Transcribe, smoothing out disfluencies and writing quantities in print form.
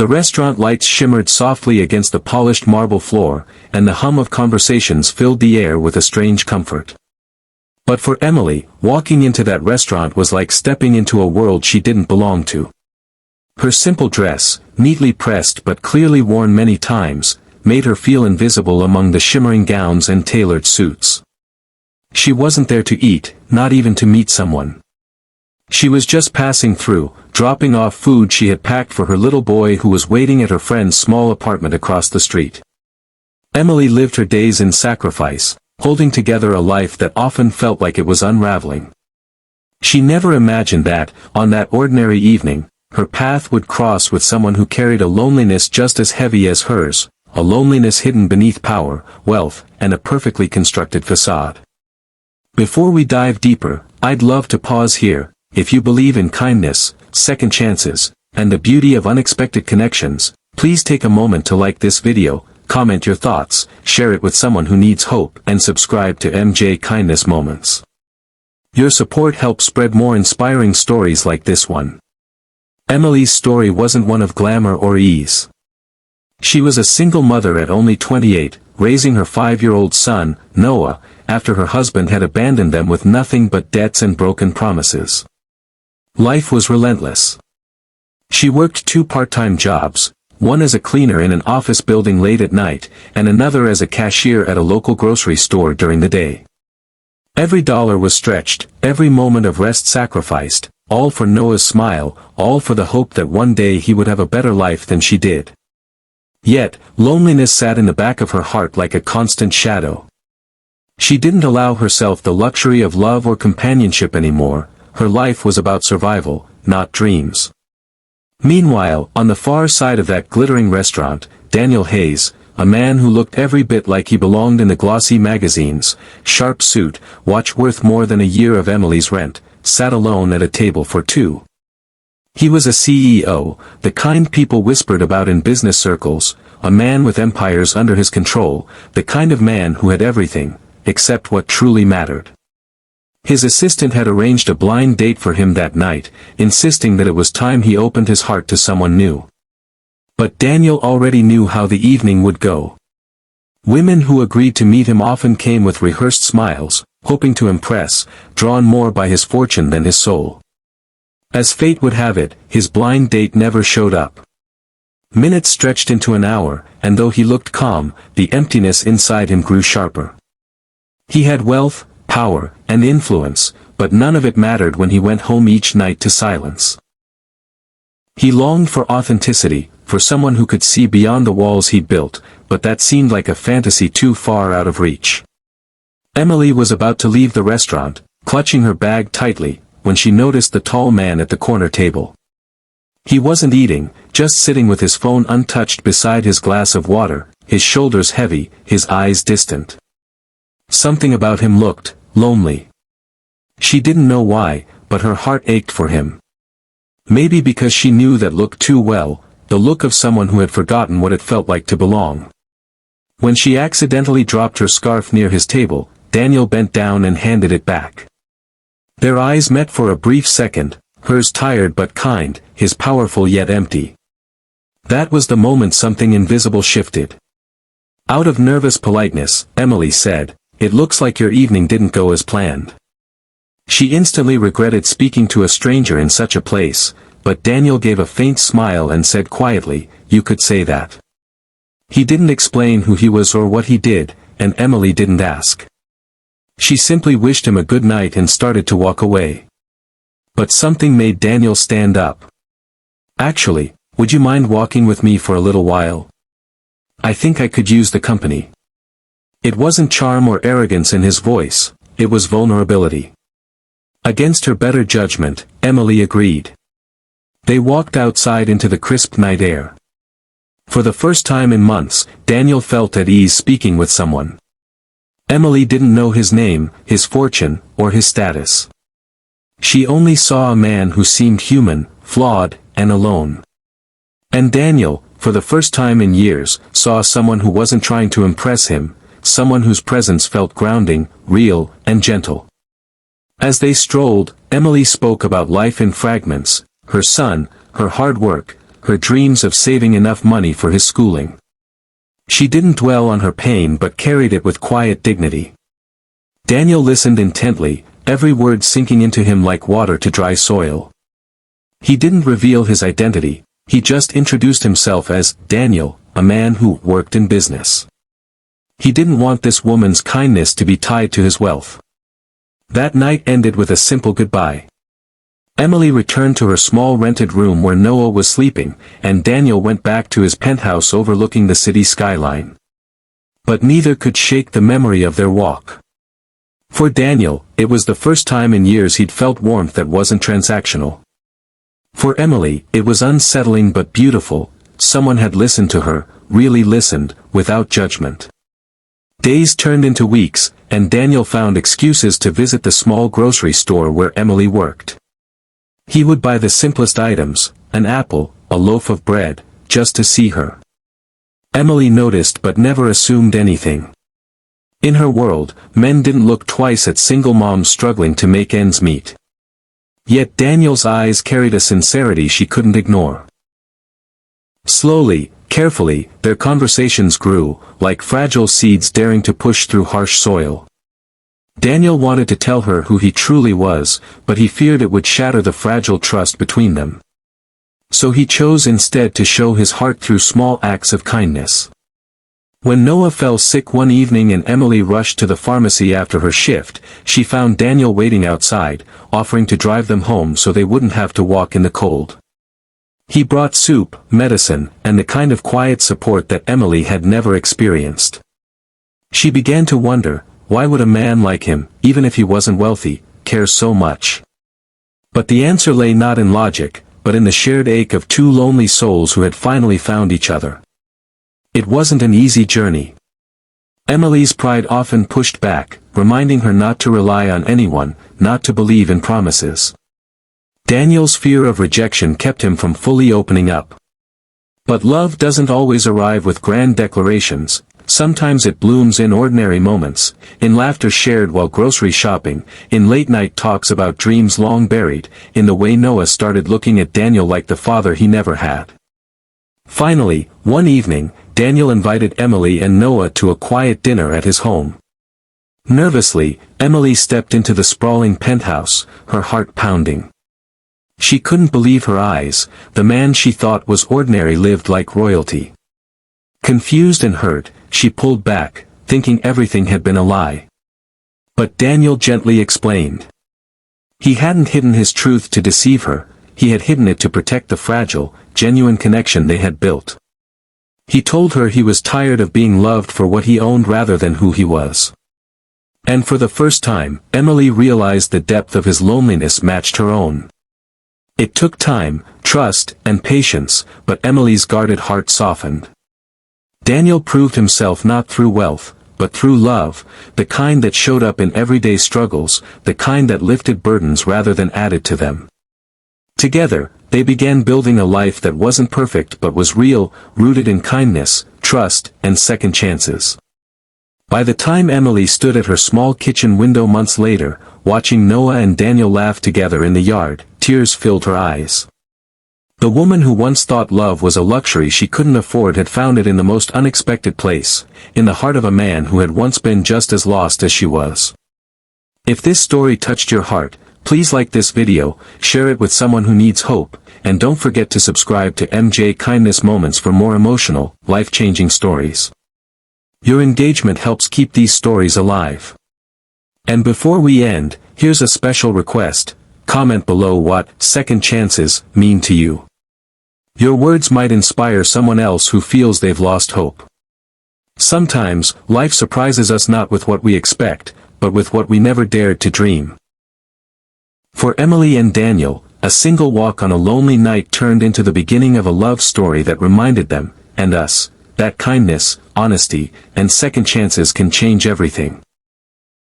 The restaurant lights shimmered softly against the polished marble floor, and the hum of conversations filled the air with a strange comfort. But for Emily, walking into that restaurant was like stepping into a world she didn't belong to. Her simple dress, neatly pressed but clearly worn many times, made her feel invisible among the shimmering gowns and tailored suits. She wasn't there to eat, not even to meet someone. She was just passing through, dropping off food she had packed for her little boy who was waiting at her friend's small apartment across the street. Emily lived her days in sacrifice, holding together a life that often felt like it was unraveling. She never imagined that, on that ordinary evening, her path would cross with someone who carried a loneliness just as heavy as hers, a loneliness hidden beneath power, wealth, and a perfectly constructed facade. Before we dive deeper, I'd love to pause here. If you believe in kindness, second chances, and the beauty of unexpected connections, please take a moment to like this video, comment your thoughts, share it with someone who needs hope, and subscribe to MJ Kindness Moments. Your support helps spread more inspiring stories like this one. Emily's story wasn't one of glamour or ease. She was a single mother at only 28, raising her 5-year-old son, Noah, after her husband had abandoned them with nothing but debts and broken promises. Life was relentless. She worked 2 part-time jobs, one as a cleaner in an office building late at night, and another as a cashier at a local grocery store during the day. Every dollar was stretched, every moment of rest sacrificed, all for Noah's smile, all for the hope that one day he would have a better life than she did. Yet, loneliness sat in the back of her heart like a constant shadow. She didn't allow herself the luxury of love or companionship anymore. Her life was about survival, not dreams. Meanwhile, on the far side of that glittering restaurant, Daniel Hayes, a man who looked every bit like he belonged in the glossy magazines, sharp suit, watch worth more than a year of Emily's rent, sat alone at a table for 2. He was a CEO, the kind people whispered about in business circles, a man with empires under his control, the kind of man who had everything, except what truly mattered. His assistant had arranged a blind date for him that night, insisting that it was time he opened his heart to someone new. But Daniel already knew how the evening would go. Women who agreed to meet him often came with rehearsed smiles, hoping to impress, drawn more by his fortune than his soul. As fate would have it, his blind date never showed up. Minutes stretched into an hour, and though he looked calm, the emptiness inside him grew sharper. He had wealth, power, and influence, but none of it mattered when he went home each night to silence. He longed for authenticity, for someone who could see beyond the walls he'd built, but that seemed like a fantasy too far out of reach. Emily was about to leave the restaurant, clutching her bag tightly, when she noticed the tall man at the corner table. He wasn't eating, just sitting with his phone untouched beside his glass of water, his shoulders heavy, his eyes distant. Something about him looked lonely. She didn't know why, but her heart ached for him. Maybe because she knew that look too well, the look of someone who had forgotten what it felt like to belong. When she accidentally dropped her scarf near his table, Daniel bent down and handed it back. Their eyes met for a brief second, hers tired but kind, his powerful yet empty. That was the moment something invisible shifted. Out of nervous politeness, Emily said, "It looks like your evening didn't go as planned." She instantly regretted speaking to a stranger in such a place, but Daniel gave a faint smile and said quietly, "You could say that." He didn't explain who he was or what he did, and Emily didn't ask. She simply wished him a good night and started to walk away. But something made Daniel stand up. "Actually, would you mind walking with me for a little while? I think I could use the company." It wasn't charm or arrogance in his voice, it was vulnerability. Against her better judgment, Emily agreed. They walked outside into the crisp night air. For the first time in months, Daniel felt at ease speaking with someone. Emily didn't know his name, his fortune, or his status. She only saw a man who seemed human, flawed, and alone. And Daniel, for the first time in years, saw someone who wasn't trying to impress him, someone whose presence felt grounding, real, and gentle. As they strolled, Emily spoke about life in fragments, her son, her hard work, her dreams of saving enough money for his schooling. She didn't dwell on her pain but carried it with quiet dignity. Daniel listened intently, every word sinking into him like water to dry soil. He didn't reveal his identity, he just introduced himself as Daniel, a man who worked in business. He didn't want this woman's kindness to be tied to his wealth. That night ended with a simple goodbye. Emily returned to her small rented room where Noah was sleeping, and Daniel went back to his penthouse overlooking the city skyline. But neither could shake the memory of their walk. For Daniel, it was the first time in years he'd felt warmth that wasn't transactional. For Emily, it was unsettling but beautiful. Someone had listened to her, really listened, without judgment. Days turned into weeks, and Daniel found excuses to visit the small grocery store where Emily worked. He would buy the simplest items, an apple, a loaf of bread, just to see her. Emily noticed but never assumed anything. In her world, men didn't look twice at single moms struggling to make ends meet. Yet Daniel's eyes carried a sincerity she couldn't ignore. Slowly, carefully, their conversations grew, like fragile seeds daring to push through harsh soil. Daniel wanted to tell her who he truly was, but he feared it would shatter the fragile trust between them. So he chose instead to show his heart through small acts of kindness. When Noah fell sick one evening and Emily rushed to the pharmacy after her shift, she found Daniel waiting outside, offering to drive them home so they wouldn't have to walk in the cold. He brought soup, medicine, and the kind of quiet support that Emily had never experienced. She began to wonder, why would a man like him, even if he wasn't wealthy, care so much? But the answer lay not in logic, but in the shared ache of two lonely souls who had finally found each other. It wasn't an easy journey. Emily's pride often pushed back, reminding her not to rely on anyone, not to believe in promises. Daniel's fear of rejection kept him from fully opening up. But love doesn't always arrive with grand declarations. Sometimes it blooms in ordinary moments, in laughter shared while grocery shopping, in late-night talks about dreams long buried, in the way Noah started looking at Daniel like the father he never had. Finally, one evening, Daniel invited Emily and Noah to a quiet dinner at his home. Nervously, Emily stepped into the sprawling penthouse, her heart pounding. She couldn't believe her eyes, the man she thought was ordinary lived like royalty. Confused and hurt, she pulled back, thinking everything had been a lie. But Daniel gently explained. He hadn't hidden his truth to deceive her, he had hidden it to protect the fragile, genuine connection they had built. He told her he was tired of being loved for what he owned rather than who he was. And for the first time, Emily realized the depth of his loneliness matched her own. It took time, trust, and patience, but Emily's guarded heart softened. Daniel proved himself not through wealth, but through love, the kind that showed up in everyday struggles, the kind that lifted burdens rather than added to them. Together, they began building a life that wasn't perfect but was real, rooted in kindness, trust, and second chances. By the time Emily stood at her small kitchen window months later, watching Noah and Daniel laugh together in the yard, tears filled her eyes. The woman who once thought love was a luxury she couldn't afford had found it in the most unexpected place, in the heart of a man who had once been just as lost as she was. If this story touched your heart, please like this video, share it with someone who needs hope, and don't forget to subscribe to MJ Kindness Moments for more emotional, life-changing stories. Your engagement helps keep these stories alive. And before we end, here's a special request: comment below what second chances mean to you. Your words might inspire someone else who feels they've lost hope. Sometimes, life surprises us not with what we expect, but with what we never dared to dream. For Emily and Daniel, a single walk on a lonely night turned into the beginning of a love story that reminded them, and us, that kindness, honesty, and second chances can change everything.